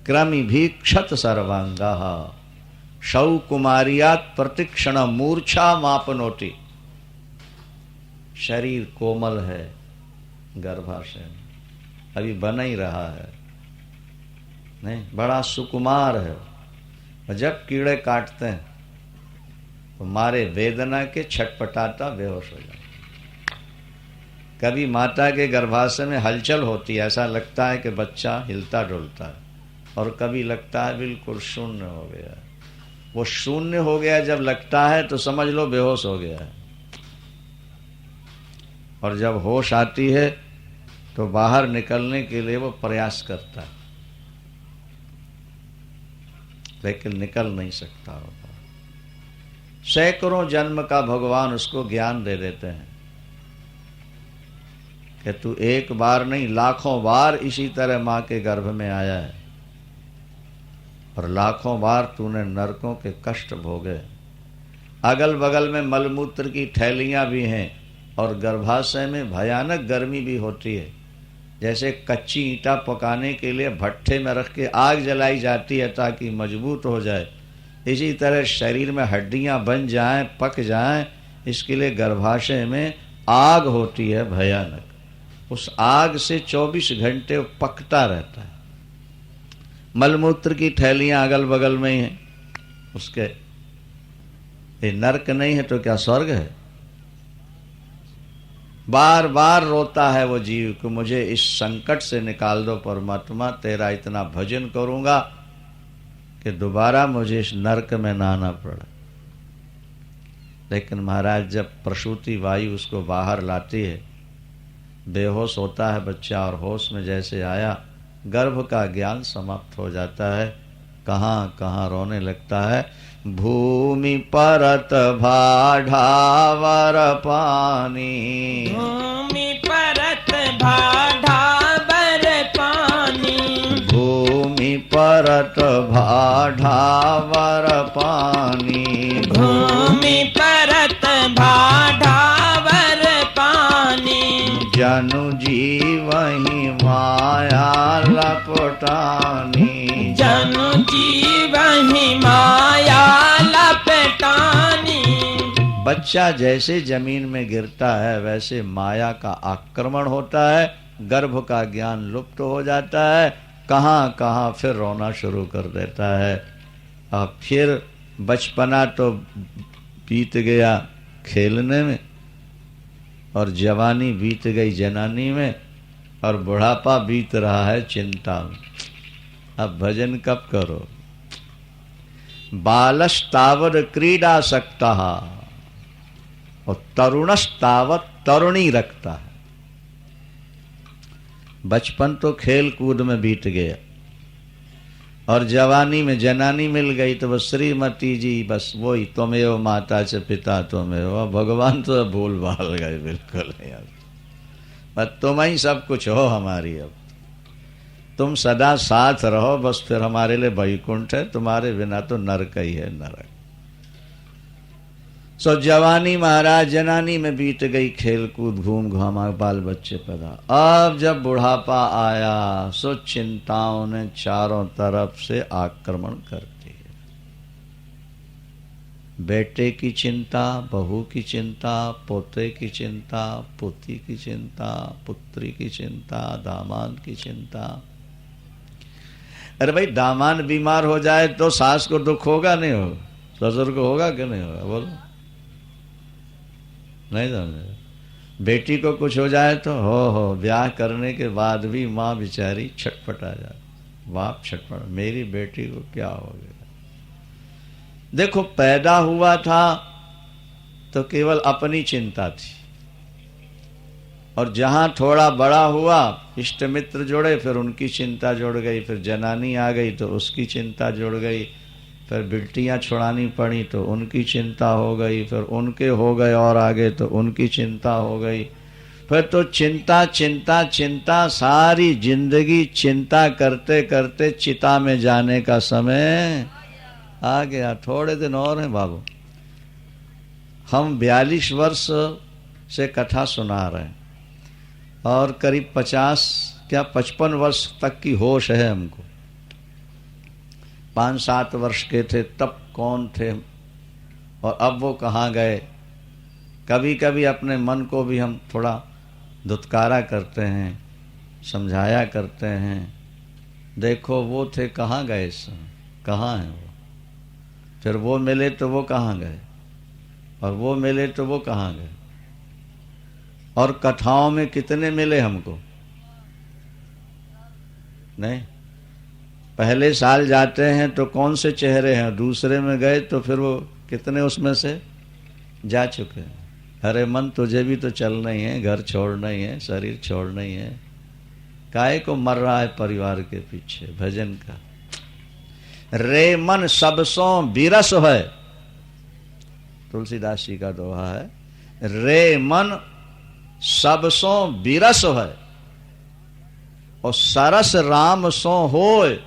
क्रमि भी क्षत सर्वांगा शौ कुमारियात प्रतिक्षण मूर्छा मापनोटी। शरीर कोमल है, गर्भाशय में अभी बन ही रहा है, नहीं बड़ा सुकुमार है। जब कीड़े काटते हैं तो मारे वेदना के छटपटाता बेहोश हो जाता। कभी माता के गर्भाशय में हलचल होती है, ऐसा लगता है कि बच्चा हिलता डुलता है, और कभी लगता है बिल्कुल शून्य हो गया है। वो शून्य हो गया जब लगता है तो समझ लो बेहोश हो गया है। और जब होश आती है तो बाहर निकलने के लिए वो प्रयास करता है, लेकिन निकल नहीं सकता होता। सैकड़ों जन्म का भगवान उसको ज्ञान दे देते हैं कि तू एक बार नहीं लाखों बार इसी तरह मां के गर्भ में आया है, और लाखों बार तूने नरकों के कष्ट भोगे। अगल बगल में मलमूत्र की थैलियां भी हैं, और गर्भाशय में भयानक गर्मी भी होती है। जैसे कच्ची ईंटा पकाने के लिए भट्ठे में रख के आग जलाई जाती है ताकि मजबूत हो जाए, इसी तरह शरीर में हड्डियां बन जाएं, पक जाएं, इसके लिए गर्भाशय में आग होती है भयानक। उस आग से 24 घंटे पकता रहता है। मलमूत्र की थैलियां अगल बगल में ही हैं उसके। ये नरक नहीं है तो क्या स्वर्ग है? बार बार रोता है वो जीव कि मुझे इस संकट से निकाल दो परमात्मा, तेरा इतना भजन करूंगा कि दोबारा मुझे इस नरक में ना आना पड़े। लेकिन महाराज जब प्रसूति वायु उसको बाहर लाती है, बेहोश होता है बच्चा, और होश में जैसे आया गर्भ का ज्ञान समाप्त हो जाता है। कहाँ कहाँ रोने लगता है। भूमि परत भाढ़ावर पानी, भूमि परत भाढ़ावर पानी, भूमि परत भाढ़ावर पानी, भूमि परत भाढ़ावर पानी, जनु जीवहि माया लपटानी, जनु जीवहि माया लपटानी। बच्चा जैसे जमीन में गिरता है वैसे माया का आक्रमण होता है, गर्भ का ज्ञान लुप्त हो जाता है। कहाँ कहाँ फिर रोना शुरू कर देता है। अब फिर बचपना तो बीत गया खेलने में, और जवानी बीत गई जनानी में, और बुढ़ापा बीत रहा है चिंता में। अब भजन कब करो? बालस्तावद क्रीडा सकता, और तरुणस्तावत तरुणी रखता है। बचपन तो खेल कूद में बीत गया, और जवानी में जनानी मिल गई तो बस श्रीमती जी, बस वही तुमेव माता च पिता तुमेव। भगवान तो भूल भाल गए बिल्कुल यार, बस तुम ही सब कुछ हो हमारी। अब तुम सदा साथ रहो, बस फिर हमारे लिए वैकुंठ है, तुम्हारे बिना तो नरक ही है नरक। सो जवानी महाराज जनानी में बीत गई, खेल कूद घूम घामा बाल बच्चे पैदा। अब जब बुढ़ापा आया सो चिंताओं ने चारों तरफ से आक्रमण कर दिए। बेटे की चिंता, बहू की चिंता, पोते की चिंता, पोती की चिंता, पुत्री की चिंता, दामाद की चिंता। अरे भाई दामाद बीमार हो जाए तो सास को दुख होगा नहीं होगा? ससुर को होगा कि नहीं होगा? बोलो नहीं समझे। बेटी को कुछ हो जाए तो हो ब्याह करने के बाद भी माँ बेचारी छटपटा जाए, बाप छटपटा, मेरी बेटी को क्या हो गया। देखो पैदा हुआ था तो केवल अपनी चिंता थी, और जहां थोड़ा बड़ा हुआ इष्ट मित्र जुड़े, फिर उनकी चिंता जुड़ गई, फिर जनानी आ गई तो उसकी चिंता जुड़ गई, फिर बिल्टियां छुड़ानी पड़ी तो उनकी चिंता हो गई, फिर उनके हो गए और आगे तो उनकी चिंता हो गई। फिर तो चिंता चिंता चिंता, सारी जिंदगी चिंता करते करते चिता में जाने का समय आ गया। थोड़े दिन और हैं बाबू। हम 42 वर्ष से कथा सुना रहे हैं, और करीब 50 क्या 55 वर्ष तक की होश है हमको। 5-7 वर्ष के थे तब कौन थे और अब वो कहाँ गए। कभी कभी अपने मन को भी हम थोड़ा धुतकारा करते हैं, समझाया करते हैं, देखो वो थे कहाँ गए, कहाँ हैं वो। फिर वो मिले तो वो कहाँ गए, और वो मिले तो वो कहाँ गए। और कथाओं में कितने मिले हमको, नहीं। पहले साल जाते हैं तो कौन से चेहरे हैं, दूसरे में गए तो फिर वो कितने उसमें से जा चुके हैं। अरे मन तुझे भी तो चलना ही है, घर छोड़ना ही है, शरीर छोड़ना ही है, काहे को मर रहा है परिवार के पीछे। भजन का रे मन सबसों बिरस है, तुलसीदास जी का दोहा है। रे मन सबसों बिरस है और सरस राम सो होय,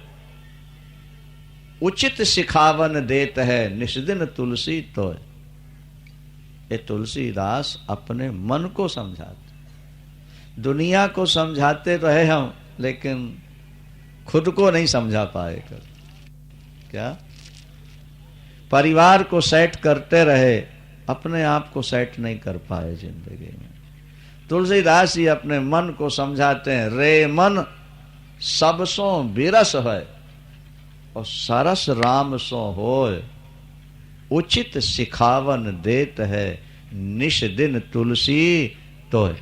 उचित सिखावन देत है निष्दिन तुलसी तोय। ये तुलसीदास अपने मन को समझाते, दुनिया को समझाते रहे हम, लेकिन खुद को नहीं समझा पाए। कर क्या परिवार को सेट करते रहे, अपने आप को सेट नहीं कर पाए जिंदगी में। तुलसीदास जी अपने मन को समझाते हैं, रे मन सबसों बिरस है और सरस राम सो होय, उचित सिखावन देत है निश दिन तुलसी तोय।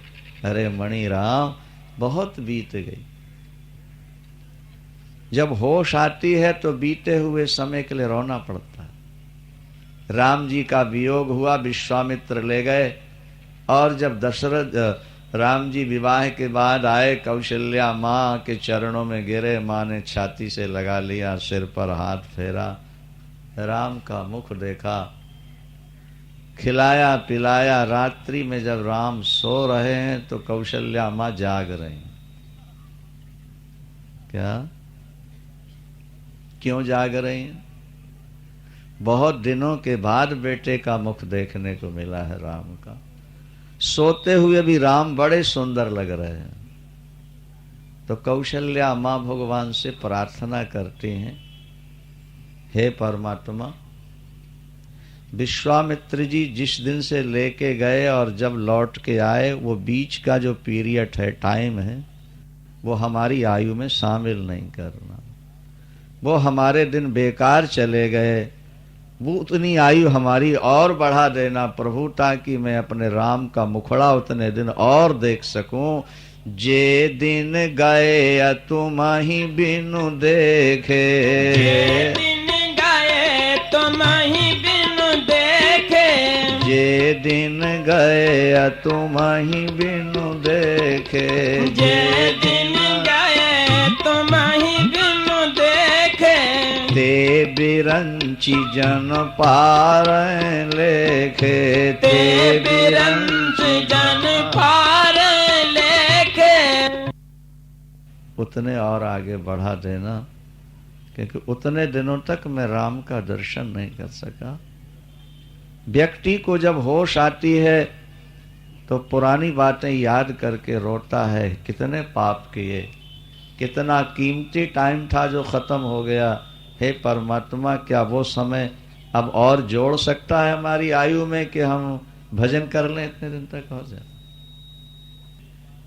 अरे मणि राम बहुत बीत गई। जब होश आती है तो बीते हुए समय के लिए रोना पड़ता है। राम जी का वियोग हुआ, विश्वामित्र ले गए, और जब दशरथ राम जी विवाह के बाद आए, कौशल्या माँ के चरणों में गिरे, माँ ने छाती से लगा लिया, सिर पर हाथ फेरा, राम का मुख देखा, खिलाया पिलाया। रात्रि में जब राम सो रहे हैं तो कौशल्या माँ जाग रही। क्या क्यों जाग रही हैं? बहुत दिनों के बाद बेटे का मुख देखने को मिला है राम का। सोते हुए भी राम बड़े सुंदर लग रहे हैं। तो कौशल्या माँ भगवान से प्रार्थना करती हैं, हे परमात्मा, विश्वामित्र जी जिस दिन से लेके गए और जब लौट के आए, वो बीच का जो पीरियड है, टाइम है, वो हमारी आयु में शामिल नहीं करना। वो हमारे दिन बेकार चले गए, वो उतनी आयु हमारी और बढ़ा देना प्रभु, ताकि मैं अपने राम का मुखड़ा उतने दिन और देख सकूं। जे दिन गए तुम ही बिनु देखे, जे दिन गए तुम ही बिनु देखे, जे दिन गए तुम ही बिनु देखे, जे दिन गए तुम ही बिनु देखे। ते बिरंची जन पार लेखे, ते बिरंच जन पार लेखे। उतने और आगे बढ़ा देना, क्योंकि उतने दिनों तक मैं राम का दर्शन नहीं कर सका। व्यक्ति को जब होश आती है तो पुरानी बातें याद करके रोता है, कितने पाप किए, कितना कीमती टाइम था जो खत्म हो गया। हे परमात्मा, क्या वो समय अब और जोड़ सकता है हमारी आयु में कि हम भजन कर लें, इतने दिन तक हो जाए।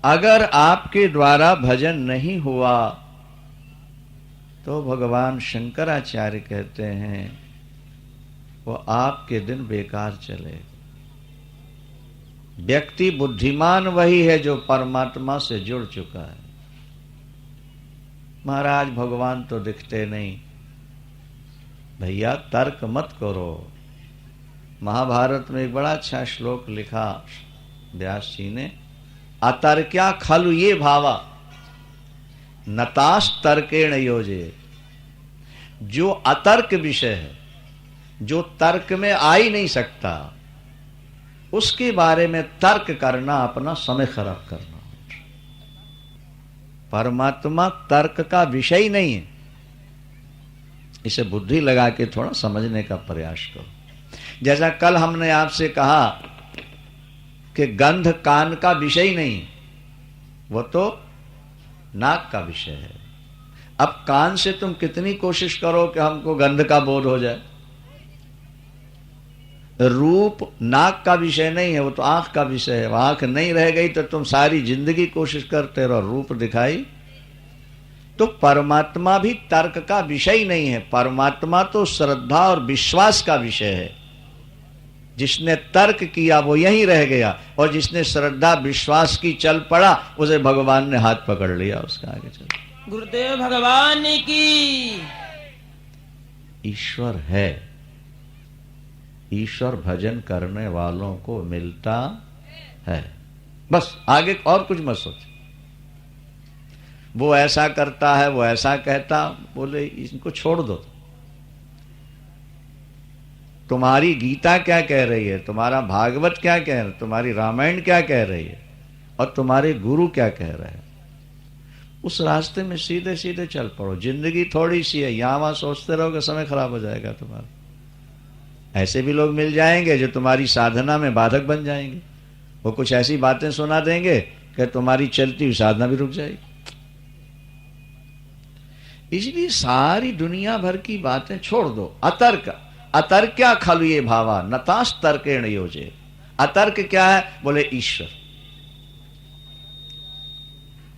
अगर आपके द्वारा भजन नहीं हुआ तो भगवान शंकराचार्य कहते हैं वो आपके दिन बेकार चले। व्यक्ति बुद्धिमान वही है जो परमात्मा से जुड़ चुका है। महाराज भगवान तो दिखते नहीं, भैया तर्क मत करो। महाभारत में एक बड़ा अच्छा श्लोक लिखा व्यास जी ने, अतर्क्या खलु ये भावा नताश तर्केण योजे। जो अतर्क विषय है, जो तर्क में आ ही नहीं सकता, उसके बारे में तर्क करना अपना समय खराब करना। परमात्मा तर्क का विषय नहीं है, इसे बुद्धि लगा के थोड़ा समझने का प्रयास करो। जैसा कल हमने आपसे कहा कि गंध कान का विषय नहीं, वो तो नाक का विषय है। अब कान से तुम कितनी कोशिश करो कि हमको गंध का बोध हो जाए। रूप नाक का विषय नहीं है, वो तो आंख का विषय है। आंख नहीं रह गई तो तुम सारी जिंदगी कोशिश करते रहो, रूप दिखाई। तो परमात्मा भी तर्क का विषय नहीं है, परमात्मा तो श्रद्धा और विश्वास का विषय है। जिसने तर्क किया वो यहीं रह गया, और जिसने श्रद्धा विश्वास की चल पड़ा उसे भगवान ने हाथ पकड़ लिया, उसका आगे चल। गुरुदेव भगवान की। ईश्वर है, ईश्वर भजन करने वालों को मिलता है, बस आगे और कुछ मत सोच। वो ऐसा करता है, वो ऐसा कहता, बोले इनको छोड़ दो। तुम्हारी गीता क्या कह रही है, तुम्हारा भागवत क्या कह रहा है, तुम्हारी रामायण क्या कह रही है, और तुम्हारे गुरु क्या कह रहे हैं, उस रास्ते में सीधे सीधे चल पड़ो। जिंदगी थोड़ी सी है, यहां वहां सोचते रहोगे समय खराब हो जाएगा तुम्हारा। ऐसे भी लोग मिल जाएंगे जो तुम्हारी साधना में बाधक बन जाएंगे। वो कुछ ऐसी बातें सुना देंगे कि तुम्हारी चलती हुई साधना भी रुक जाएगी। इसलिए सारी दुनिया भर की बातें छोड़ दो। अतर्क अतर्क्या खलु ये भावा नतास तर्केण योजे। अतर्क क्या है, बोले ईश्वर।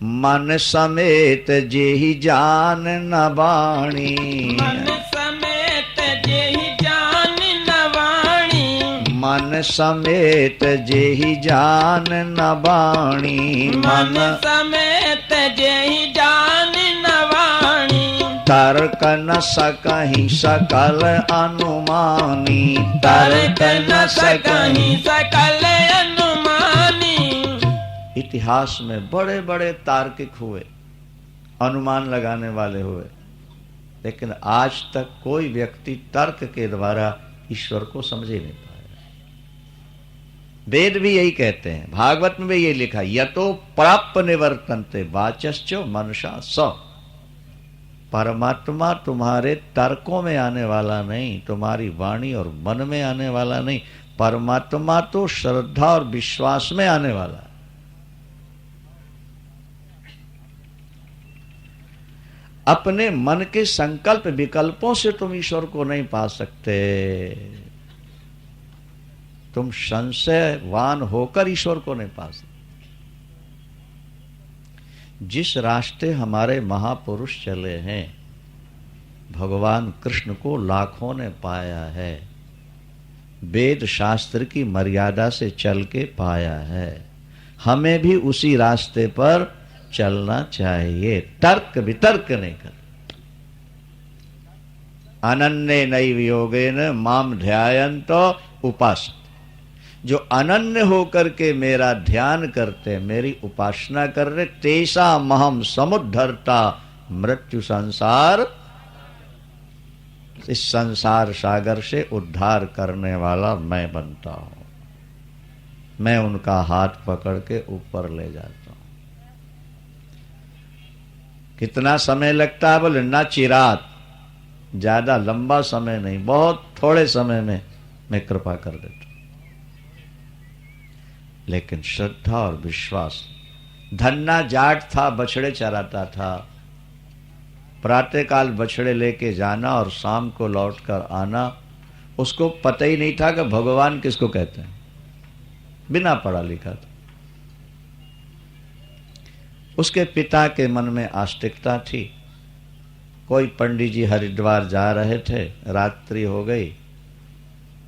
मन समेत जेहि जान न बाणी, मन समेत जेहि जान न वाणी, मन समेत जेहि जान न बाणी, मन समेत जेहि जान न वाणी, तर्क न सकहि सकल अनुमानी, तर्क न सकहि सकल अनुमानी। इतिहास में बड़े बड़े तार्किक हुए, अनुमान लगाने वाले हुए, लेकिन आज तक कोई व्यक्ति तर्क के द्वारा ईश्वर को समझे नहीं पाया। वेद भी यही कहते हैं, भागवत में भी ये लिखा, यतो प्राप्त निवर्तन्ते वाचश्चो मनसा स। परमात्मा तुम्हारे तर्कों में आने वाला नहीं, तुम्हारी वाणी और मन में आने वाला नहीं। परमात्मा तो श्रद्धा और विश्वास में आने वाला है। अपने मन के संकल्प विकल्पों से तुम ईश्वर को नहीं पा सकते। तुम संशयवान होकर ईश्वर को नहीं पा सकते। जिस रास्ते हमारे महापुरुष चले हैं, भगवान कृष्ण को लाखों ने पाया है, वेद शास्त्र की मर्यादा से चल के पाया है। हमें भी उसी रास्ते पर चलना चाहिए, तर्क वितर्क नहीं कर। अनन्य नैव योगेन माम ध्यायन्त उपासते। जो अनन्य होकर के मेरा ध्यान करते, मेरी उपासना कर रहे, तेसा महम समुद्धरता मृत्यु संसार। इस संसार सागर से उद्धार करने वाला मैं बनता हूं। मैं उनका हाथ पकड़ के ऊपर ले जाता हूं। कितना समय लगता है, बोले ना चिरात, ज्यादा लंबा समय नहीं, बहुत थोड़े समय में मैं कृपा कर देता हूं। लेकिन श्रद्धा और विश्वास। धन्ना जाट था, बछड़े चराता था। प्रातःकाल बछड़े लेके जाना और शाम को लौटकर आना। उसको पता ही नहीं था कि भगवान किसको कहते हैं, बिना पढ़ा लिखा था। उसके पिता के मन में आस्तिकता थी। कोई पंडित जी हरिद्वार जा रहे थे, रात्रि हो गई,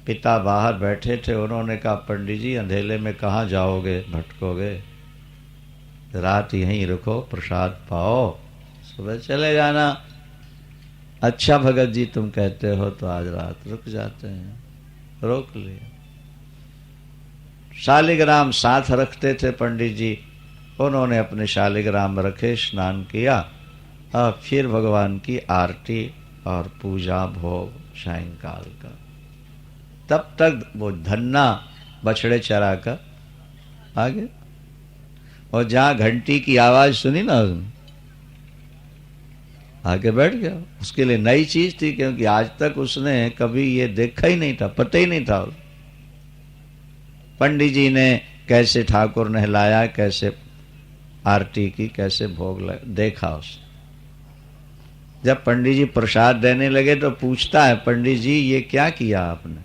पिता बाहर बैठे थे। उन्होंने कहा, पंडित जी अंधेले में कहाँ जाओगे, भटकोगे, रात यहीं रुको, प्रसाद पाओ, सुबह चले जाना। अच्छा भगत जी तुम कहते हो तो आज रात रुक जाते हैं। रोक लिया। शालिग्राम साथ रखते थे पंडित जी, उन्होंने अपने शालिग्राम रखे, स्नान किया और फिर भगवान की आरती और पूजा भोग सायंकाल का। तब तक वो धन्ना बछड़े चरा कर आगे, और जहां घंटी की आवाज सुनी ना, आगे बैठ गया। उसके लिए नई चीज थी, क्योंकि आज तक उसने कभी ये देखा ही नहीं था, पता ही नहीं था। पंडित जी ने कैसे ठाकुर नहलाया, कैसे आरती की, कैसे भोग लगा, देखा उसने। जब पंडित जी प्रसाद देने लगे तो पूछता है, पंडित जी ये क्या किया आपने?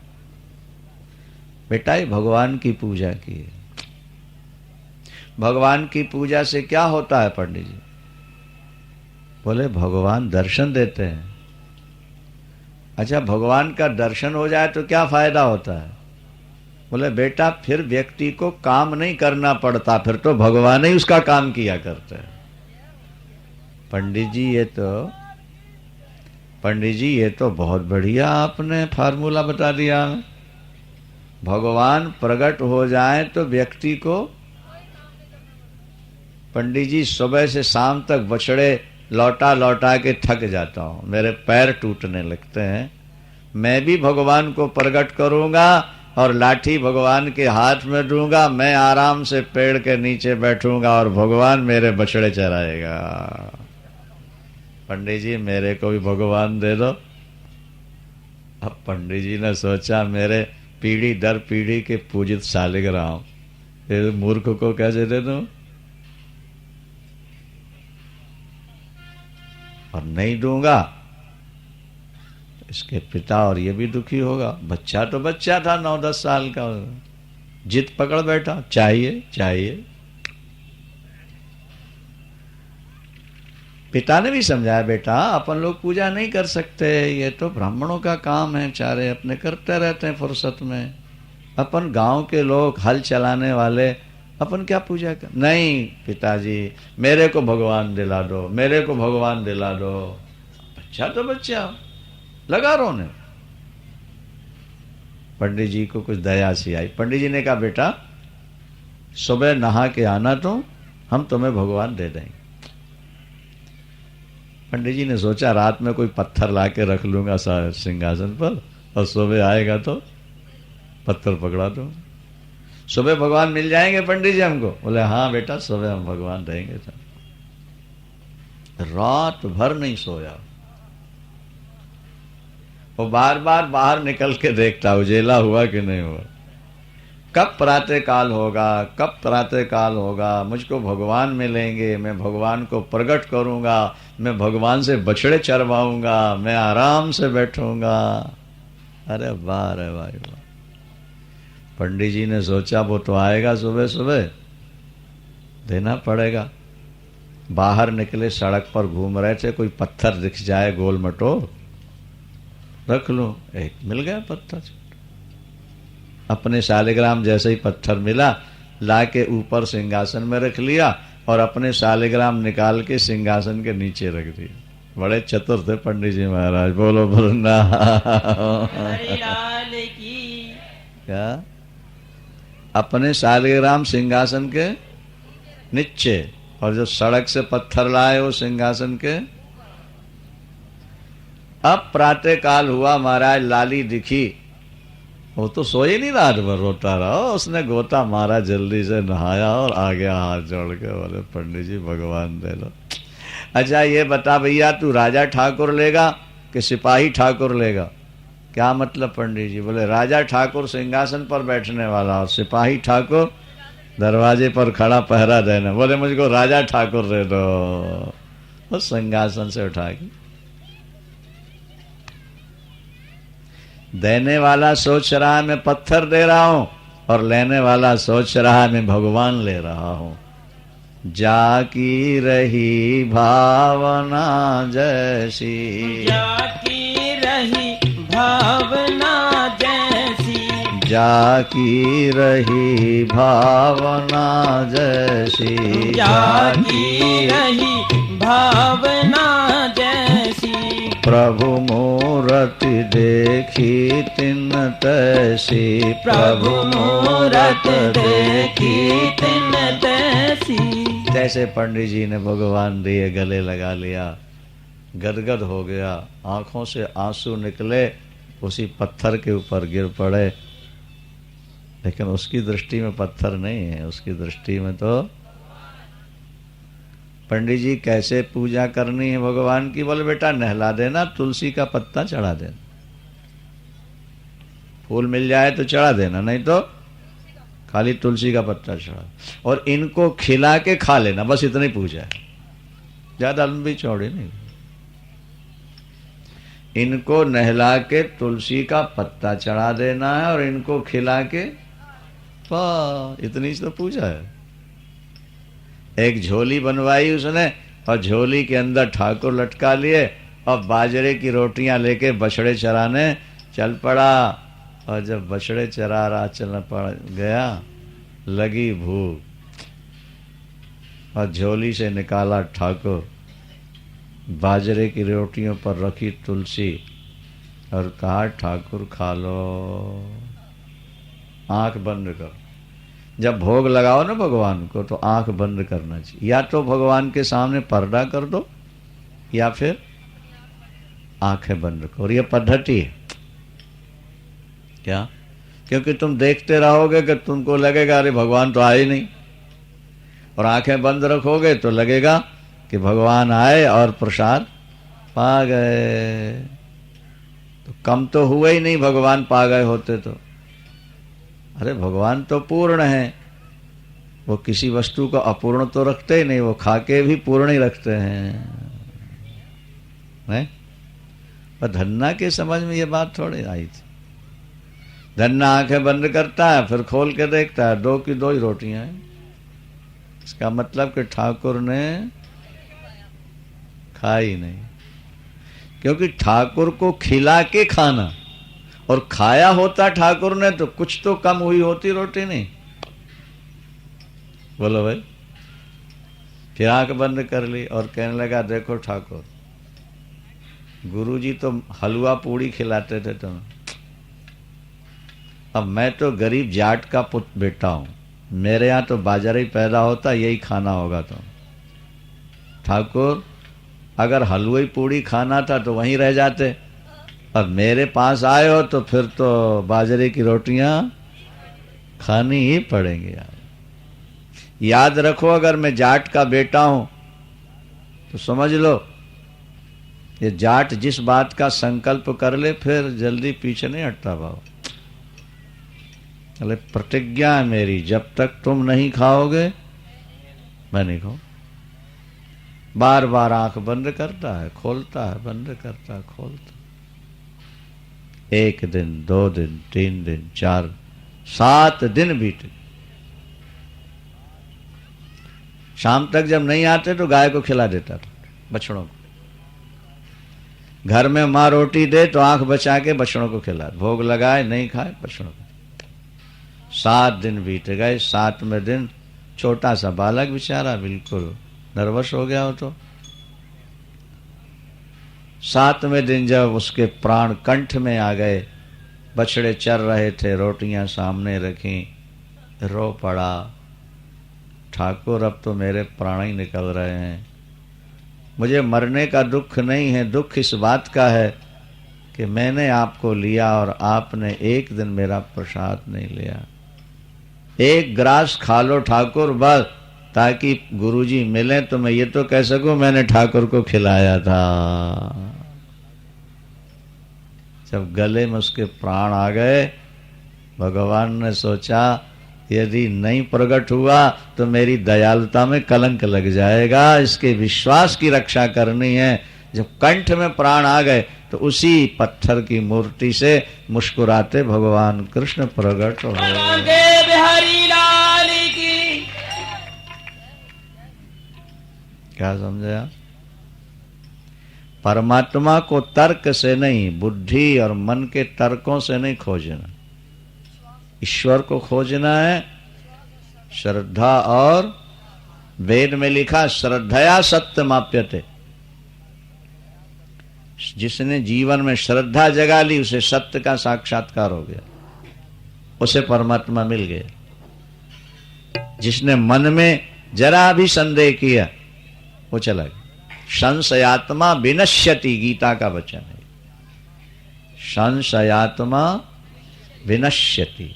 बेटा ये भगवान की पूजा की है। भगवान की पूजा से क्या होता है पंडित जी? बोले भगवान दर्शन देते हैं। अच्छा, भगवान का दर्शन हो जाए तो क्या फायदा होता है? बोले बेटा फिर व्यक्ति को काम नहीं करना पड़ता, फिर तो भगवान ही उसका काम किया करते हैं। पंडित जी ये तो बहुत बढ़िया आपने फार्मूला बता दिया। भगवान प्रकट हो जाए तो व्यक्ति को, पंडित जी सुबह से शाम तक बछड़े लौटा लौटा के थक जाता हूं, मेरे पैर टूटने लगते हैं। मैं भी भगवान को प्रकट करूंगा और लाठी भगवान के हाथ में दूंगा, मैं आराम से पेड़ के नीचे बैठूंगा और भगवान मेरे बछड़े चराएगा। पंडित जी मेरे को भी भगवान दे दो। अब पंडित जी ने सोचा मेरे पीढ़ी दर पीढ़ी के पूजित शालिग्राम, ये मूर्ख को कैसे दे दूं? और नहीं दूंगा इसके पिता और ये भी दुखी होगा। बच्चा तो बच्चा था 9-10 साल का, जिद पकड़ बैठा, चाहिए चाहिए। पिता ने भी समझाया, बेटा अपन लोग पूजा नहीं कर सकते, ये तो ब्राह्मणों का काम है, चारे अपने करते रहते हैं फुर्सत में। अपन गांव के लोग हल चलाने वाले, अपन क्या पूजा कर? नहीं पिताजी मेरे को भगवान दिला दो, मेरे को भगवान दिला दो। बच्चा तो बच्चा लगा रोने। पंडित जी को कुछ दया सी आई। पंडित जी ने कहा बेटा सुबह नहा के आना, तो हम तुम्हें भगवान दे देंगे। पंडित जी ने सोचा रात में कोई पत्थर ला के रख लूंगा सिंहासन पर और सुबह आएगा तो पत्थर पकड़ा दो, सुबह भगवान मिल जाएंगे पंडित जी हमको। बोले हाँ बेटा सुबह हम भगवान देंगे। रात भर नहीं सोया, वो बार बार बाहर निकल के देखता उजेला हुआ कि नहीं हुआ, कब प्रातः काल होगा, कब प्रातः काल होगा, मुझको भगवान मिलेंगे, मैं भगवान को प्रकट करूंगा, मैं भगवान से बछड़े चरवाऊंगा, मैं आराम से बैठूंगा। अरे वाह रे भाई वाह। पंडित जी ने सोचा वो तो आएगा सुबह सुबह, देना पड़ेगा। बाहर निकले, सड़क पर घूम रहे थे, कोई पत्थर दिख जाए गोल मटोल, रख लो। एक मिल गया पत्थर, अपने शालिग्राम जैसे ही पत्थर मिला, ला के ऊपर सिंहासन में रख लिया और अपने शालिग्राम निकाल के सिंहासन के नीचे रख दिया। बड़े चतुर थे पंडित जी महाराज। बोलो क्या? अपने शालिग्राम सिंहासन के नीचे, और जो सड़क से पत्थर लाए वो सिंहासन के। अब प्रातः काल हुआ महाराज, लाली दिखी, वो तो सोई नहीं, रात भर रोता रहा। उसने गोता मारा, जल्दी से नहाया और आ गया हाथ जोड़ के। बोले पंडित जी भगवान दे लो। अच्छा ये बता भैया तू राजा ठाकुर लेगा कि सिपाही ठाकुर लेगा? क्या मतलब पंडित जी? बोले राजा ठाकुर सिंहासन पर बैठने वाला और सिपाही ठाकुर दरवाजे पर खड़ा पहरा देना। बोले मुझको राजा ठाकुर दे दो। उस सिंहासन से उठा के देने वाला सोच रहा है मैं पत्थर दे रहा हूं, और लेने वाला सोच रहा है मैं भगवान ले रहा हूं। जाकी रही भावना जैसी, जाकी रही भावना जैसी, जाकी रही भावना जैसी, जाकी रही भावना जैसी। प्रभु मूरति देखी तिन तैसी, प्रभु मूरत देखी तिन तैसी। जैसे पंडित जी ने भगवान दिए, गले लगा लिया, गदगद हो गया, आंखों से आंसू निकले, उसी पत्थर के ऊपर गिर पड़े। लेकिन उसकी दृष्टि में पत्थर नहीं है, उसकी दृष्टि में तो पंडित जी कैसे पूजा करनी है भगवान की? बोले बेटा नहला देना, तुलसी का पत्ता चढ़ा देना, फूल मिल जाए तो चढ़ा देना, नहीं तो खाली तुलसी का पत्ता चढ़ा, और इनको खिला के खा लेना, बस इतनी पूजा है, ज्यादा लंबी चौड़ी नहीं। इनको नहला के तुलसी का पत्ता चढ़ा देना है और इनको खिला के इतनी तो पूजा है। एक झोली बनवाई उसने और झोली के अंदर ठाकुर लटका लिए और बाजरे की रोटियां लेके बछड़े चराने चल पड़ा। और जब बछड़े चरा रहा चलना पड़ गया, लगी भूख और झोली से निकाला ठाकुर, बाजरे की रोटियों पर रखी तुलसी और कहा ठाकुर खा लो। आंख बंद कर। जब भोग लगाओ ना भगवान को तो आंख बंद करना चाहिए। या तो भगवान के सामने पर्दा कर दो या फिर आंखें बंद करो। और ये पद्धति है क्या? क्योंकि तुम देखते रहोगे कि तुमको लगेगा अरे भगवान तो आए नहीं, और आंखें बंद रखोगे तो लगेगा कि भगवान आए और प्रसाद पा गए। तो कम तो हुआ ही नहीं भगवान पा गए होते तो। अरे भगवान तो पूर्ण है, वो किसी वस्तु को अपूर्ण तो रखते ही नहीं, वो खाके भी पूर्ण ही रखते हैं। पर धन्ना के समझ में ये बात थोड़ी आई थी। धन्ना आंखें बंद करता है, फिर खोल के देखता है, दो की दो ही रोटियां हैं। इसका मतलब कि ठाकुर ने खाई नहीं, क्योंकि ठाकुर को खिला के खाना और खाया होता ठाकुर ने तो कुछ तो कम हुई होती रोटी नहीं। बोलो भाई। फिर आंख बंद कर ली और कहने लगा देखो ठाकुर, गुरुजी तो हलवा पूड़ी खिलाते थे तुम्हें, अब मैं तो गरीब जाट का पुत्र बेटा हूं, मेरे यहां तो बाजरा ही पैदा होता, यही खाना होगा। तो ठाकुर अगर हलवा पूड़ी खाना था तो वहीं रह जाते, अब मेरे पास आए हो तो फिर तो बाजरे की रोटियां खानी ही पड़ेंगी। याद रखो, अगर मैं जाट का बेटा हूं तो समझ लो ये जाट जिस बात का संकल्प कर ले फिर जल्दी पीछे नहीं हटता भाव। अरे प्रतिज्ञा है मेरी, जब तक तुम नहीं खाओगे मैं नहीं खाऊं। बार बार आंख बंद करता है, खोलता है, बंद करता है, खोलता। 1 दिन, 2 दिन, 3 दिन, 4, 7 दिन बीते। शाम तक जब नहीं आते तो गाय को खिला देता था, बछड़ों को। घर में माँ रोटी दे तो आंख बचा के बछड़ों को खिला, भोग लगाए नहीं खाए बछड़ों को। 7 दिन बीत गए। 7वें दिन छोटा सा बालक बेचारा बिल्कुल नर्वस हो गया हो तो 7वें दिन जब उसके प्राण कंठ में आ गए, बछड़े चर रहे थे, रोटियां सामने रखी, रो पड़ा, ठाकुर अब तो मेरे प्राण ही निकल रहे हैं। मुझे मरने का दुख नहीं है, दुख इस बात का है कि मैंने आपको लिया और आपने एक दिन मेरा प्रसाद नहीं लिया। 1 ग्रास खा लो ठाकुर बस, ताकि गुरुजी मिले तो मैं ये तो कह सकूं मैंने ठाकुर को खिलाया था। जब गले में उसके प्राण आ गए, भगवान ने सोचा यदि नहीं प्रकट हुआ तो मेरी दयालुता में कलंक लग जाएगा, इसके विश्वास की रक्षा करनी है। जब कंठ में प्राण आ गए तो उसी पत्थर की मूर्ति से मुस्कुराते भगवान कृष्ण प्रकट हो गए। बिहारी लाल की क्या समझे आप? परमात्मा को तर्क से नहीं, बुद्धि और मन के तर्कों से नहीं खोजना। ईश्वर को खोजना है श्रद्धा, और वेद में लिखा श्रद्धया सत्य माप्यते। जिसने जीवन में श्रद्धा जगा ली उसे सत्य का साक्षात्कार हो गया, उसे परमात्मा मिल गया। जिसने मन में जरा भी संदेह किया वो चला गया। संशयात्मा विनश्यति, गीता का वचन है। संशयात्मा विनश्यति,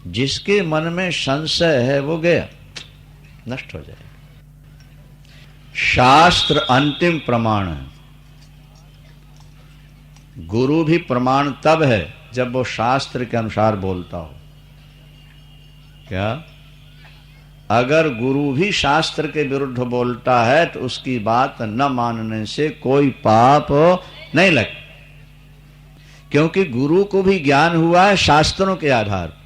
जिसके मन में संशय है वो गया, नष्ट हो जाएगा। शास्त्र अंतिम प्रमाण है। गुरु भी प्रमाण तब है जब वो शास्त्र के अनुसार बोलता हो। क्या? अगर गुरु भी शास्त्र के विरुद्ध बोलता है तो उसकी बात न मानने से कोई पाप नहीं लग, क्योंकि गुरु को भी ज्ञान हुआ है शास्त्रों के आधार पर।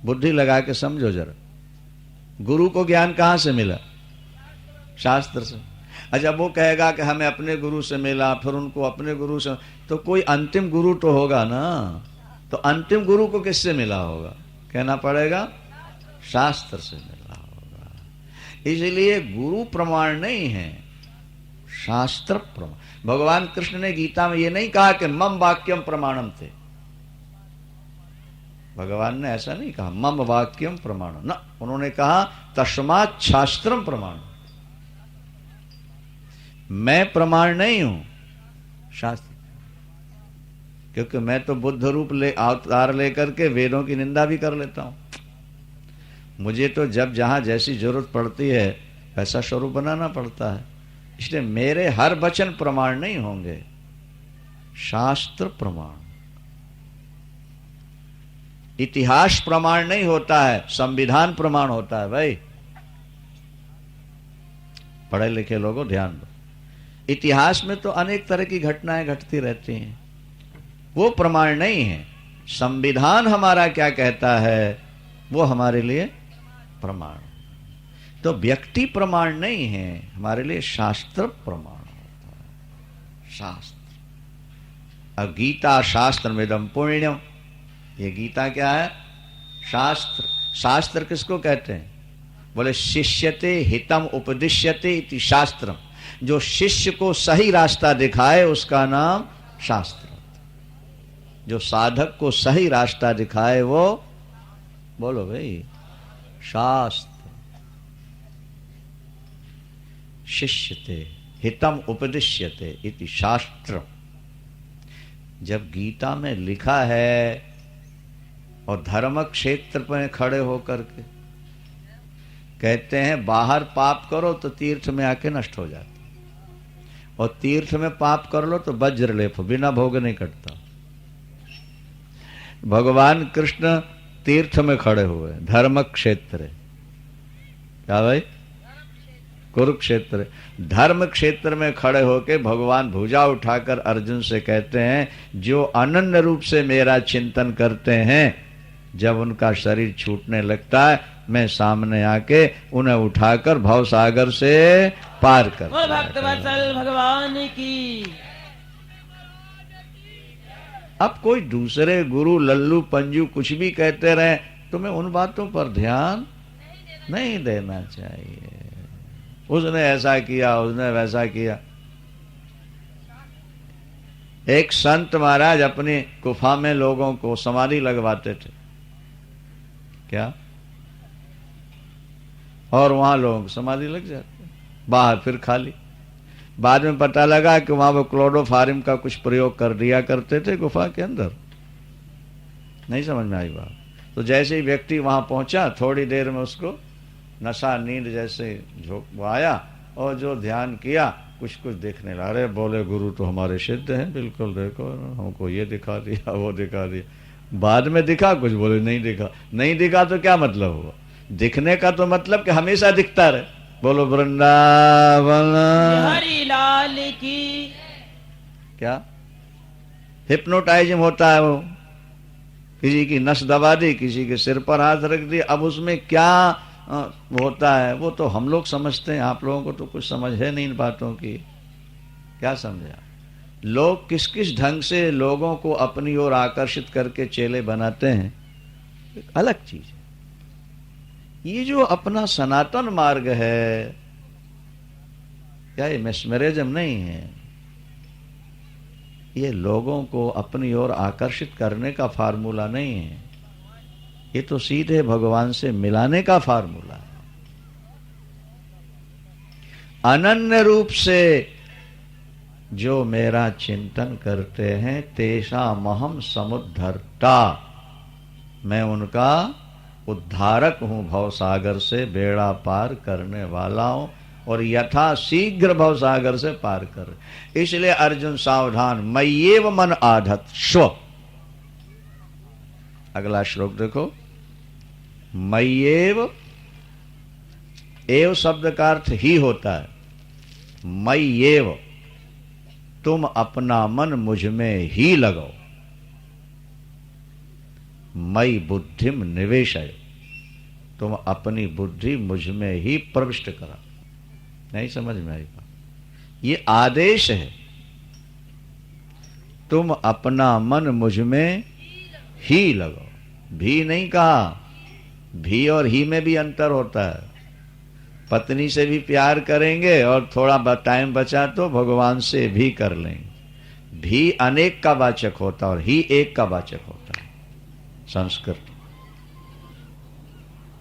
बुद्धि लगा के समझो जरा, गुरु को ज्ञान कहां से मिला? शास्त्र से। अच्छा, वो कहेगा कि हमें अपने गुरु से मिला, फिर उनको अपने गुरु से, तो कोई अंतिम गुरु तो होगा ना। तो अंतिम गुरु को किससे मिला होगा? कहना पड़ेगा शास्त्र से मिला होगा। इसलिए गुरु प्रमाण नहीं है, शास्त्र प्रमाण। भगवान कृष्ण ने गीता में ये नहीं कहा कि मम वाक्यम प्रमाणम थे। भगवान ने ऐसा नहीं कहा मम वाक्यम प्रमाणम, ना, उन्होंने कहा तस्मात् शास्त्रम प्रमाण। मैं प्रमाण नहीं हूं, शास्त्र। क्योंकि मैं तो बुद्ध रूप अवतार लेकर के वेदों की निंदा भी कर लेता हूं। मुझे तो जब जहां जैसी जरूरत पड़ती है वैसा स्वरूप बनाना पड़ता है। इसलिए मेरे हर वचन प्रमाण नहीं होंगे, शास्त्र प्रमाण। इतिहास प्रमाण नहीं होता है, संविधान प्रमाण होता है। भाई पढ़े लिखे लोगों ध्यान दो, इतिहास में तो अनेक तरह की घटनाएं घटती रहती हैं, वो प्रमाण नहीं है। संविधान हमारा क्या कहता है वो हमारे लिए प्रमाण। तो व्यक्ति प्रमाण नहीं है, हमारे लिए शास्त्र प्रमाण होता है। शास्त्र। अब गीता शास्त्र मेदम पुण्यम, ये गीता क्या है? शास्त्र। शास्त्र किसको कहते हैं? बोले शिष्यते हितम उपदिश्यते इति शास्त्रम। जो शिष्य को सही रास्ता दिखाए उसका नाम शास्त्र। जो साधक को सही रास्ता दिखाए वो, बोलो भाई, शास्त्र। शिष्यते हितम उपदिश्यते इति शास्त्र। जब गीता में लिखा है और धर्म क्षेत्र पर खड़े होकर के कहते हैं बाहर पाप करो तो तीर्थ में आके नष्ट हो जाता, और तीर्थ में पाप कर लो तो वज्र लेप, बिना भोग नहीं कटता। भगवान कृष्ण तीर्थ में खड़े हुए, धर्म क्षेत्र। क्या भाई? कुरुक्षेत्र। धर्म क्षेत्र में खड़े होके भगवान भुजा उठाकर अर्जुन से कहते हैं जो अनन्य रूप से मेरा चिंतन करते हैं, जब उनका शरीर छूटने लगता है मैं सामने आके उन्हें उठाकर भव सागर से पार कर। भक्तवत्सल भगवान की। अब कोई दूसरे गुरु लल्लू पंजू कुछ भी कहते रहे, तुम्हें उन बातों पर ध्यान नहीं देना चाहिए। उसने ऐसा किया, उसने वैसा किया। एक संत महाराज अपनी गुफा में लोगों को समाधि लगवाते थे, क्या? और वहां लोगों को समाधि लग जाते, बाहर फिर खाली। बाद में पता लगा कि वहां वो क्लोरोफॉर्म का कुछ प्रयोग कर दिया करते थे गुफा के अंदर। नहीं समझ में आई बात। तो जैसे ही व्यक्ति वहां पहुंचा, थोड़ी देर में उसको नशा नींद जैसे झोंक आया, और जो ध्यान किया कुछ कुछ देखने लगा। अरे बोले गुरु तो हमारे सिद्ध हैं, बिल्कुल, देखो हमको ये दिखा दिया, वो दिखा दिया। बाद में दिखा कुछ, बोले नहीं दिखा। नहीं दिखा तो क्या मतलब हुआ? दिखने का तो मतलब कि हमेशा दिखता रहे। बोलो वृंदावन हरि लाल की। क्या हिप्नोटाइजिंग होता है? वो किसी की नस दबा दी, किसी के सिर पर हाथ रख दी। अब उसमें क्या होता है वो तो हम लोग समझते हैं, आप लोगों को तो कुछ समझ है नहीं इन बातों की। क्या समझे? लोग किस किस ढंग से लोगों को अपनी ओर आकर्षित करके चेले बनाते हैं, एक अलग चीज है। ये जो अपना सनातन मार्ग है, क्या ये मैस्मरिज्म नहीं है, ये लोगों को अपनी ओर आकर्षित करने का फार्मूला नहीं है। ये तो सीधे भगवान से मिलाने का फार्मूला है। अनन्य रूप से जो मेरा चिंतन करते हैं तेषा महम समुद्धरता, मैं उनका उद्धारक हूं, भवसागर से बेड़ा पार करने वाला हूं, और यथा शीघ्र भवसागर से पार कर। इसलिए अर्जुन सावधान, मय्येव मन आधत स्व। अगला श्लोक देखो, मय्येव, एव शब्द का अर्थ ही होता है। मय्येव, तुम अपना मन मुझ में ही लगाओ। मई बुद्धिम निवेशय, तुम अपनी बुद्धि मुझ में ही प्रविष्ट करा। नहीं समझ में आई बात? ये आदेश है, तुम अपना मन मुझ में ही लगाओ। भी नहीं कहा, भी और ही में भी अंतर होता है। पत्नी से भी प्यार करेंगे और थोड़ा टाइम बचा तो भगवान से भी कर लेंगे। भी अनेक का वाचक होता है और ही एक का वाचक होता है। संस्कृत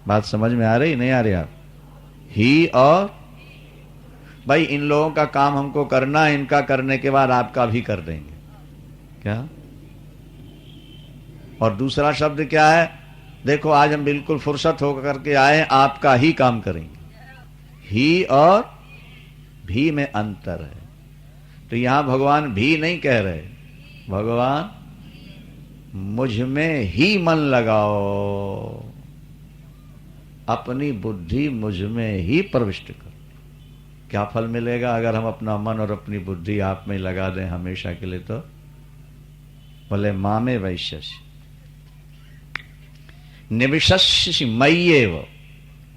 बात समझ में आ रही नहीं आ रही आप? ही और भाई इन लोगों का काम हमको करना है, इनका करने के बाद आपका भी कर देंगे क्या? और दूसरा शब्द क्या है? देखो आज हम बिल्कुल फुर्सत होकर करके आए, आपका ही काम करेंगे। ही और भी में अंतर है। तो यहां भगवान भी नहीं कह रहे, भगवान मुझ में ही मन लगाओ, अपनी बुद्धि मुझ में ही प्रविष्ट करो। क्या फल मिलेगा अगर हम अपना मन और अपनी बुद्धि आप में लगा दें हमेशा के लिए? तो बोले मामे वैश्यसि निविशस्यसि मय्येव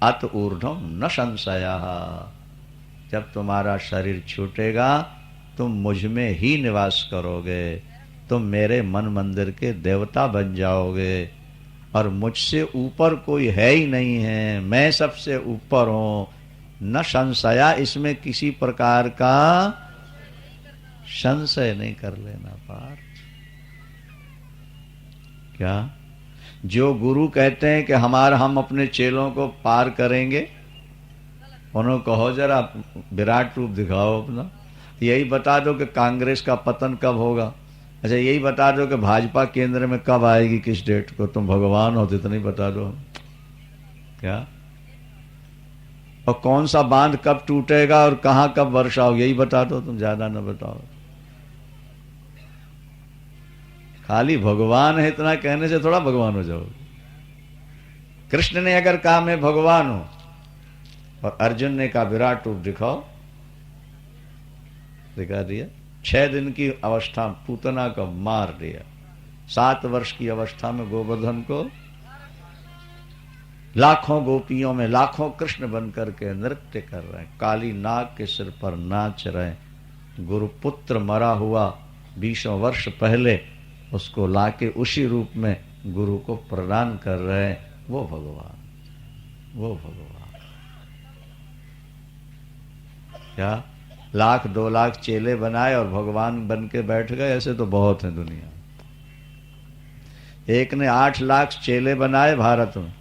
अत ऊर्ध्वं न संशयः। जब तुम्हारा शरीर छूटेगा तुम मुझ में ही निवास करोगे, तुम मेरे मन मंदिर के देवता बन जाओगे और मुझसे ऊपर कोई है ही नहीं है, मैं सबसे ऊपर हूं। न संशया, इसमें किसी प्रकार का संशय नहीं कर लेना पार्थ। क्या जो गुरु कहते हैं कि हम अपने चेलों को पार करेंगे, उन्होंने कहो जरा विराट रूप दिखाओ अपना, यही बता दो कि कांग्रेस का पतन कब होगा, अच्छा यही बता दो कि भाजपा केंद्र में कब आएगी, किस डेट को। तुम भगवान हो तो इतना ही बता दो क्या? और कौन सा बांध कब टूटेगा और कहां कब वर्षा होगी, यही बता दो, तुम ज्यादा न बताओ। खाली भगवान है इतना कहने से थोड़ा भगवान हो जाओगे। कृष्ण ने अगर कहा मैं भगवान हूं और अर्जुन ने कहा विराट रूप दिखाओ, दिखा दिया। 6 दिन की अवस्था पूतना को मार दिया, 7 वर्ष की अवस्था में गोवर्धन को लाखों गोपियों में लाखों कृष्ण बनकर के नृत्य कर रहे हैं, काली नाग के सिर पर नाच रहे हैं। गुरुपुत्र मरा हुआ 20 वर्ष पहले उसको लाके उसी रूप में गुरु को प्रदान कर रहे हैं। वो भगवान, वो भगवान। क्या 1,00,000 2,00,000 चेले बनाए और भगवान बन के बैठ गए? ऐसे तो बहुत हैं दुनिया। एक ने 8 लाख चेले बनाए भारत में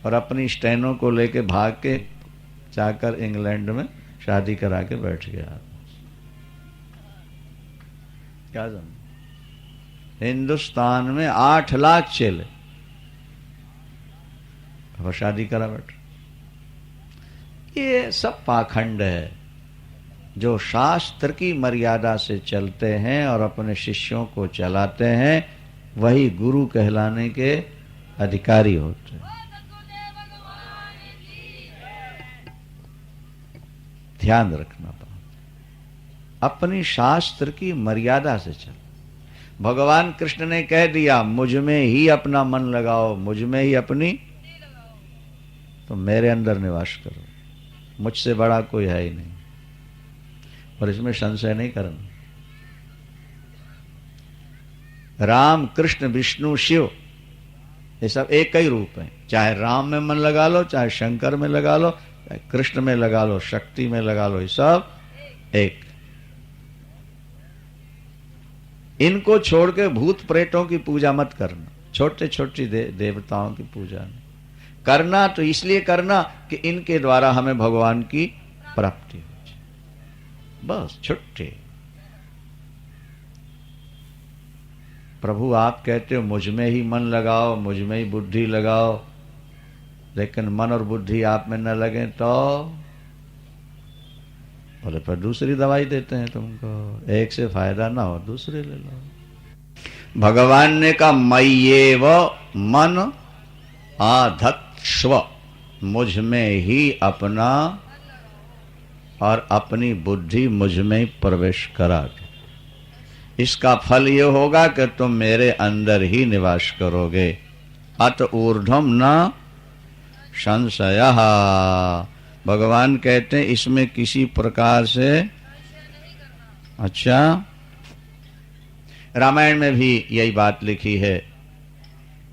और अपनी स्टेनो को लेके भाग के जाकर इंग्लैंड में शादी करा के बैठ गया। क्या समझ? हिंदुस्तान में 8 लाख चेले, अब शादी करा बैठ। ये सब पाखंड है। जो शास्त्र की मर्यादा से चलते हैं और अपने शिष्यों को चलाते हैं वही गुरु कहलाने के अधिकारी होते हैं। ध्यान रखना पड़ा, अपनी शास्त्र की मर्यादा से चल। भगवान कृष्ण ने कह दिया मुझ में ही अपना मन लगाओ, मुझ में ही अपनी, तो मेरे अंदर निवास करो, मुझसे बड़ा कोई है ही नहीं और इसमें संशय नहीं करना। राम कृष्ण विष्णु शिव ये सब एक ही रूप है। चाहे राम में मन लगा लो, चाहे शंकर में लगा लो, चाहे कृष्ण में लगा लो, शक्ति में लगा लो, ये सब एक। इनको छोड़ के भूत प्रेतों की पूजा मत करना, छोटे छोटी देवताओं की पूजा नहीं करना। तो इसलिए करना कि इनके द्वारा हमें भगवान की प्राप्ति हो जाए, बस छुट्टी। प्रभु आप कहते हो मुझ में ही मन लगाओ, मुझ में ही बुद्धि लगाओ, लेकिन मन और बुद्धि आप में न लगे तो बोले पर दूसरी दवाई देते हैं तुमको, एक से फायदा ना हो दूसरी ले लो। भगवान ने कहा मय्येव मन आधत्स्व, मुझ में ही अपना और अपनी बुद्धि मुझ में ही प्रवेश करा दे। इसका फल ये होगा कि तुम मेरे अंदर ही निवास करोगे। अत ऊर्ध्वम न संशयः। भगवान कहते हैं इसमें किसी प्रकार से, अच्छा, रामायण में भी यही बात लिखी है।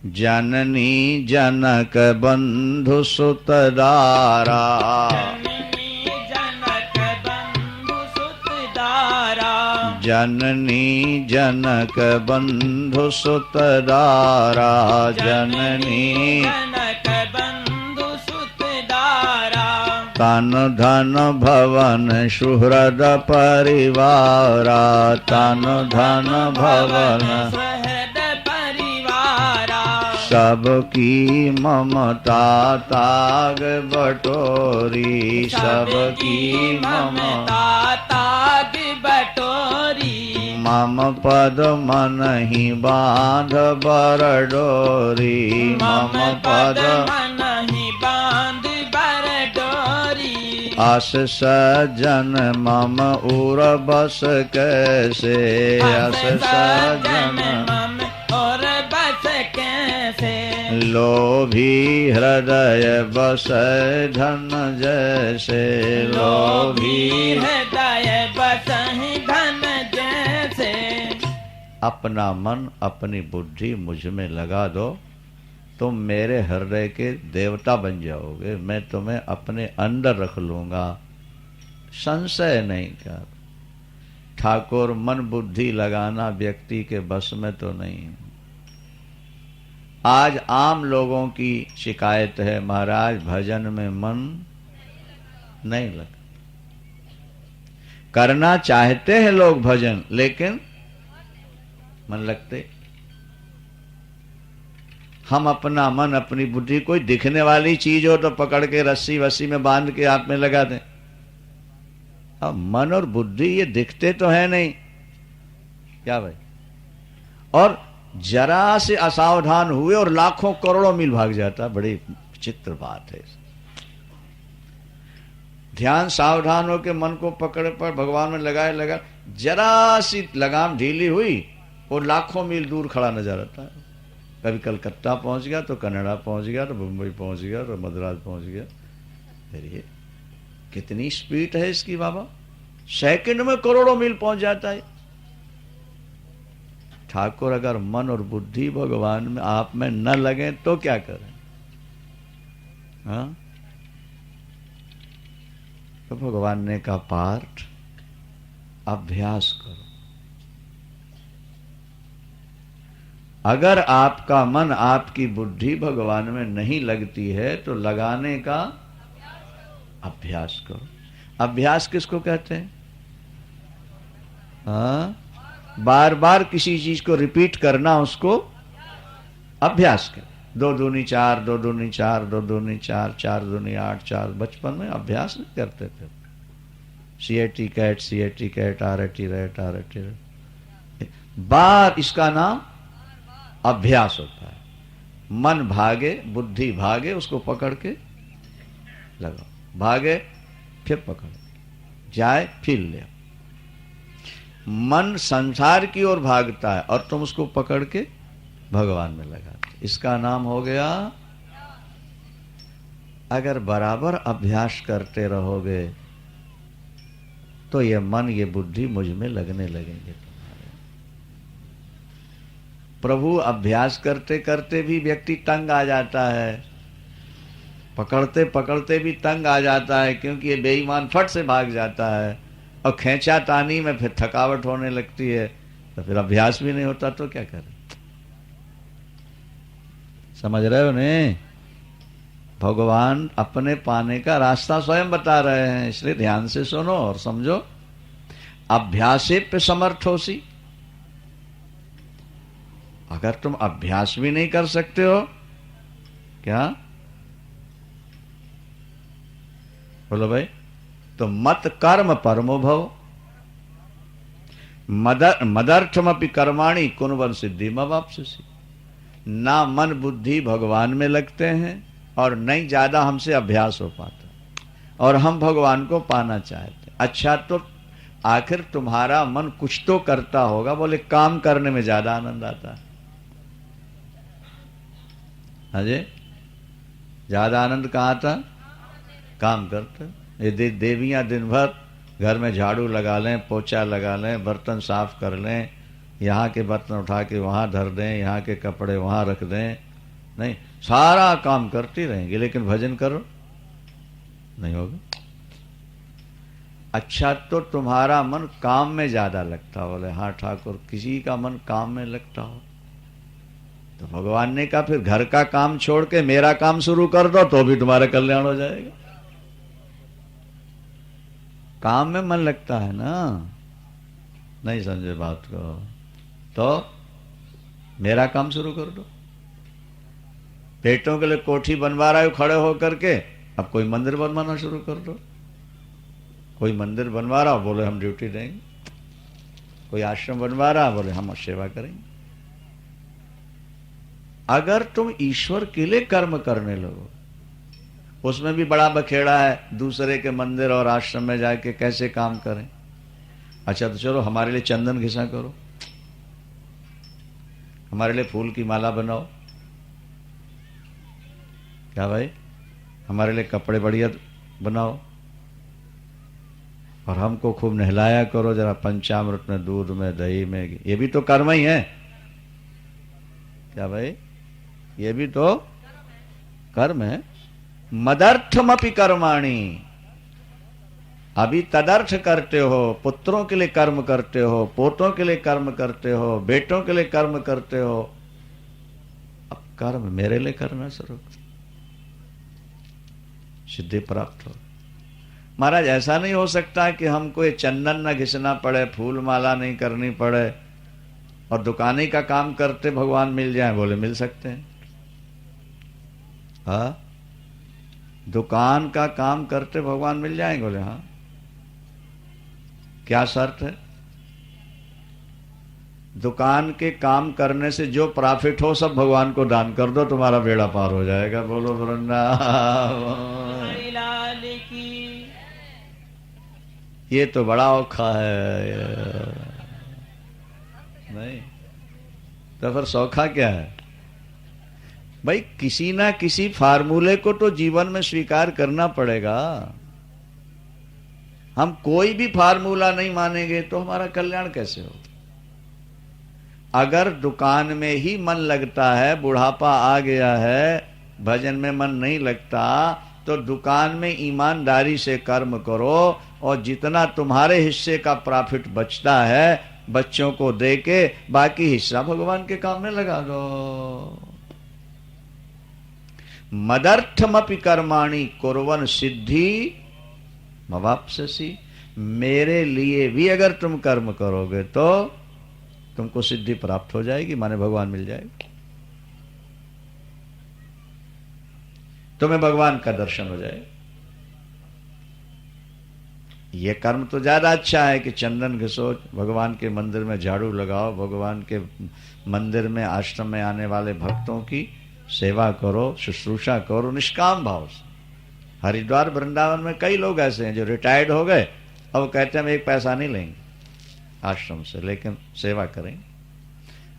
जननी जनक बंधु सुतदारा, जननी जनक बंधु सुतदारा, जननी जनक बंधु सुतदारा, तन धन भवन सुहृद परिवारा, तन धन भवन सुहृद परिवारा, सबकी ममता ताग बटोरी, सबकी ममता ताग बटोरी, मम पद मन ही बांध बर डोरी, मम पद मन ही बांध बर डोरी, अस सजन मम उर बस कैसे, अस सजन मम और बस कैसे, लोभी हृदय बस धन जैसे, लोभी हृदय बस धन जैसे। अपना मन अपनी बुद्धि मुझ में लगा दो, तुम मेरे हृदय के देवता बन जाओगे। मैं तुम्हें अपने अंदर रख लूंगा, संशय नहीं कर। ठाकुर, मन बुद्धि लगाना व्यक्ति के बस में तो नहीं। आज आम लोगों की शिकायत है, महाराज भजन में मन नहीं लगता। करना चाहते हैं लोग भजन, लेकिन मन लगते। हम अपना मन अपनी बुद्धि, कोई दिखने वाली चीज हो तो पकड़ के रस्सी वस्सी में बांध के हाथ में लगा दें। अब मन और बुद्धि ये दिखते तो है नहीं क्या भाई, और जरा से असावधान हुए और लाखों करोड़ों मील भाग जाता। बड़ी विचित्र बात है। ध्यान सावधान होकर मन को पकड़ पर भगवान में लगाए, लगा जरा सी लगाम ढीली हुई, वो लाखों मील दूर खड़ा नजर आता है। कभी कलकत्ता पहुंच गया तो कनाडा पहुंच गया तो मुंबई पहुंच गया तो मद्रास पहुंच गया। फिर ये कितनी स्पीड है इसकी बाबा, सेकंड में करोड़ों मील पहुंच जाता है। ठाकुर, अगर मन और बुद्धि भगवान में आप में न लगे तो क्या करें? हाँ, तो भगवान ने कहा पार्थ अभ्यास करो। अगर आपका मन आपकी बुद्धि भगवान में नहीं लगती है तो लगाने का अभ्यास करो। अभ्यास किसको कहते हैं? हाँ, बार बार किसी चीज को रिपीट करना, उसको अभ्यास कर। 2 दूनी 4, 2 दूनी 4, 2 दूनी 4, 4 दूनी 8, 4। बचपन में अभ्यास नहीं करते थे। CAT cat, CAT cat, RAT rat, RAT rat. बार इसका नाम अभ्यास होता है। मन भागे, बुद्धि भागे, उसको पकड़ के लगाओ। भागे फिर पकड़ो, जाए फिर ले। मन संसार की ओर भागता है और तुम उसको पकड़ के भगवान में लगाते, इसका नाम हो गया। अगर बराबर अभ्यास करते रहोगे तो ये मन ये बुद्धि मुझ में लगने लगेंगे तुम्हारे। प्रभु, अभ्यास करते करते भी व्यक्ति तंग आ जाता है, पकड़ते पकड़ते भी तंग आ जाता है, क्योंकि ये बेईमान फट से भाग जाता है और खींचा तानी में फिर थकावट होने लगती है, तो फिर अभ्यास भी नहीं होता तो क्या करें? समझ रहे हो ने? भगवान अपने पाने का रास्ता स्वयं बता रहे हैं, इसलिए ध्यान से सुनो और समझो। अभ्यासे पे समर्थोसी। अगर तुम अभ्यास भी नहीं कर सकते हो, क्या बोलो भाई, तो मत कर्म परमो भव। मदर्थमपि कर्माणि कुर्वन् सिद्धिमवाप्स्यसि। ना मन बुद्धि भगवान में लगते हैं और नहीं ज्यादा हमसे अभ्यास हो पाता, और हम भगवान को पाना चाहते। अच्छा, तो आखिर तुम्हारा मन कुछ तो करता होगा। बोले काम करने में ज्यादा आनंद आता है। अजय, ज्यादा आनंद कहाँ था? काम करते। ये देवियां दिन भर घर में झाड़ू लगा लें, पोछा लगा लें, बर्तन साफ कर लें, यहाँ के बर्तन उठा के वहां धर दें, यहाँ के कपड़े वहां रख दें, नहीं, सारा काम करती रहेंगी, लेकिन भजन करो नहीं होगा। अच्छा, तो तुम्हारा मन काम में ज्यादा लगता। बोले हाँ ठाकुर, किसी का मन काम में लगता हो तो भगवान ने कहा फिर घर का काम छोड़ के मेरा काम शुरू कर दो तो भी तुम्हारा कल्याण हो जाएगा। काम में मन लगता है ना, नहीं समझे बात को, तो मेरा काम शुरू कर दो। पेटों के लिए कोठी बनवा रहा है खड़े होकर के, अब कोई मंदिर बनवाना शुरू कर दो। कोई मंदिर बनवा रहा, बोले हम ड्यूटी देंगे। कोई आश्रम बनवा रहा, बोले हम सेवा करेंगे। अगर तुम ईश्वर के लिए कर्म करने लगो, उसमें भी बड़ा बखेड़ा है, दूसरे के मंदिर और आश्रम में जाके कैसे काम करें। अच्छा, तो चलो हमारे लिए चंदन घिसा करो, हमारे लिए फूल की माला बनाओ, क्या भाई, हमारे लिए कपड़े बढ़िया बनाओ, और हमको खूब नहलाया करो जरा पंचामृत में, दूध में, दही में। ये भी तो कर्म ही है, क्या भाई, ये भी तो कर्म है। मदर्थमपि कर्माणि, अभी तदर्थ करते हो, पुत्रों के लिए कर्म करते हो, पोतों के लिए कर्म करते हो, बेटों के लिए कर्म करते हो, अब कर्म मेरे लिए करना शुरू करो, सिद्धि प्राप्त हो। महाराज, ऐसा नहीं हो सकता कि हमको ये चंदन न घिसना पड़े, फूल माला नहीं करनी पड़े और दुकानी का काम करते भगवान मिल जाए। बोले मिल सकते हैं। हाँ, दुकान का काम करते भगवान मिल जाएंगे। बोले हाँ। क्या शर्त है? दुकान के काम करने से जो प्रॉफिट हो सब भगवान को दान कर दो, तुम्हारा बेड़ा पार हो जाएगा। बोलो वृंदावन लाल की। ये तो बड़ा औखा है। नहीं तो फिर सौखा क्या है भाई? किसी ना किसी फार्मूले को तो जीवन में स्वीकार करना पड़ेगा। हम कोई भी फार्मूला नहीं मानेंगे तो हमारा कल्याण कैसे हो? अगर दुकान में ही मन लगता है, बुढ़ापा आ गया है, भजन में मन नहीं लगता, तो दुकान में ईमानदारी से कर्म करो और जितना तुम्हारे हिस्से का प्रॉफिट बचता है बच्चों को दे के बाकी हिस्सा भगवान के काम में लगा दो। मदर्थमपि कर्माणि कुर्वन् सिद्धि मवाप्स्यसि। मेरे लिए भी अगर तुम कर्म करोगे तो तुमको सिद्धि प्राप्त हो जाएगी, माने भगवान मिल जाएगा, तुम्हें भगवान का दर्शन हो जाएगा। ये कर्म तो ज्यादा अच्छा है कि चंदन घिसो, भगवान के मंदिर में झाड़ू लगाओ, भगवान के मंदिर में आश्रम में आने वाले भक्तों की सेवा करो, शुश्रूषा करो निष्काम भाव से। हरिद्वार वृंदावन में कई लोग ऐसे हैं जो रिटायर्ड हो गए, अब कहते हैं हम एक पैसा नहीं लेंगे आश्रम से, लेकिन सेवा करेंगे,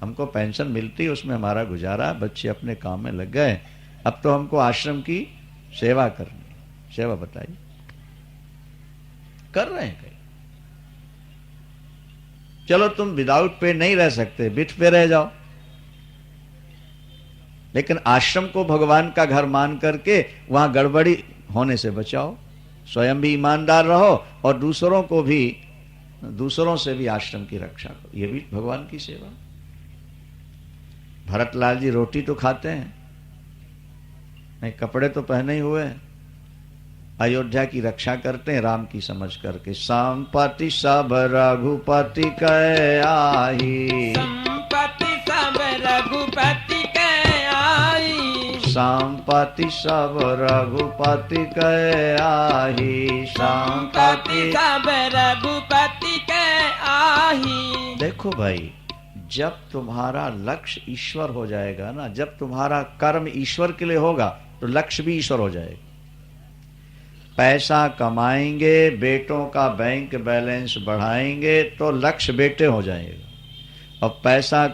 हमको पेंशन मिलती है उसमें हमारा गुजारा, बच्चे अपने काम में लग गए, अब तो हमको आश्रम की सेवा करनी। सेवा बताइए, कर रहे हैं कई। चलो तुम विदाउट पे नहीं रह सकते, बिठ पे रह जाओ, लेकिन आश्रम को भगवान का घर मान करके वहां गड़बड़ी होने से बचाओ। स्वयं भी ईमानदार रहो और दूसरों से भी आश्रम की रक्षा करो। ये भी भगवान की सेवा। भरतलाल जी रोटी तो खाते हैं, नहीं कपड़े तो पहने ही हुए हैं, अयोध्या की रक्षा करते हैं राम की समझ करके। संपत्ति सब रघुपति कै आही, संपत्ति सब रघुपति कै आई, संपत्ति सब रघुपति कै आही, संपत्ति सब रघुपति कै आही। देखो भाई, जब तुम्हारा लक्ष्य ईश्वर हो जाएगा ना, जब तुम्हारा कर्म ईश्वर के लिए होगा तो लक्ष्य भी ईश्वर हो जाएगा। पैसा कमाएंगे, बेटों का बैंक बैलेंस बढ़ाएंगे तो लक्ष्य बेटे हो जाएगा। और पैसा